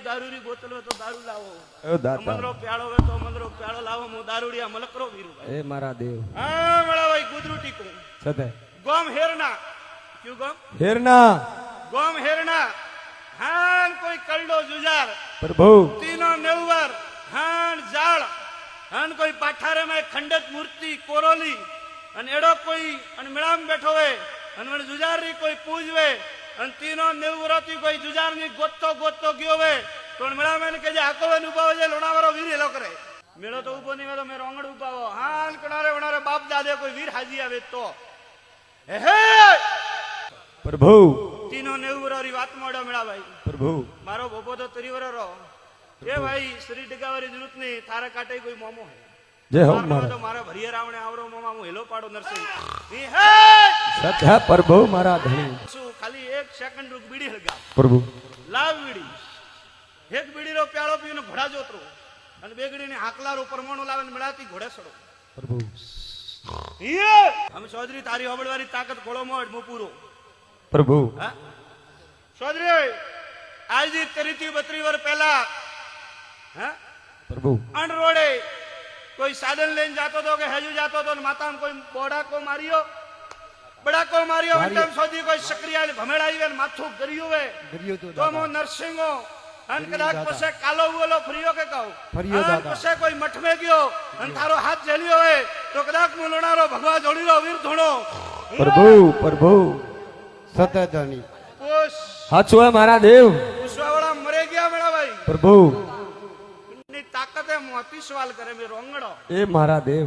દારૂરી બોતલ હોય તો દારૂ લાવો, એ દાતા મંદરો પ્યાળો હોય તો મંદરો પ્યાળો લાવો. હું દારૂડિયા મલકરો વીરુભાઈ. એ મારા દેવ હા મેળાભાઈ ગુદરું ટીકું સદે ગોમ હેરના ક્યું ગોમ હેરના ગોમ હેરના હાન કોઈ કલડો જુજાર પ્રભુ તીનો નેવર હાન જાળ હાન કોઈ પાઠારે માં ખંડત મૂર્તિ કોરોલી અને એડો કોઈ અને મેળામાં બેઠો હોય અને મને જુજારની કોઈ પૂજવે અને તીનો નેવરાથી કોઈ જુજારની ગોતતો ગયો હોય તો મેળામાં કે જે આકોવે ઉભાવો છે લોણાવાળો વીર એલો કરે. મેળો તો ઉભો નહીં તો મેં રોંગડ ઉભાવો હાન કણારે વણારે બાપ દાદે કોઈ વીર હાજી આવે તો હે પ્રભુ તીનો નેવરારી વાત મોડો મેળાભાઈ. પ્રભુ મારો બોબો તો તરીવરો એ ભાઈ શ્રી ડગાવારી જરૂરત નહીં તારા કાટે કોઈ મોમો હે જય હો મારો મારા તો મારા ભરિયા રાવણે આવરો મોમા હું હેલો પાડો નરસિંહ ઈ હે સત્ય પ્રભુ મારા ધણી શું ખાલી 1 સેકન્ડ રૂક બીડી હળગા પ્રભુ લાવ બીડી એક બીડીનો પ્યાળો પીને ઘોડા જોતરો અને બે ગડીને હાકલારો પરમાણુ લાવીને મળાતી ઘોડે સડો પ્રભુ ઈએ અમે ચૌધરી તારી હોબળવારી તાકાત ઘોડો મોડ મો પૂરો પ્રભુ હા ચૌધરી આજથી 32 વર્ષ પહેલા હા પ્રભુ અણ રોડે કોઈ સાધન લઈને જાતો તો કે હેજુ જાતો તો માતામાં કોઈ બડાકો માર્યો અંતમ સુધી કોઈ સક્રિયા ભમેડાઈ વેન માથું ગર્યું વે તો મો નરસિંહો અન કદાચ પછી કાલો બોલો ફરિયો કે કહું ફરિયો દાદા પછી કોઈ મઠ મે ગયો અન તારો હાથ જેલ્યો હે તો કદાચ મો લોણારો ભગવા જોડીરો વીર ધોણો પ્રભુ સત્ય ધણી પુષ હાચું હે મારા દેવ પુષ્વાવાળા મરે ગયા મેળા ભાઈ પ્રભુ ની તાકાતે મોતી સવાલ કરે મે રોંગડો એ મારા દેવ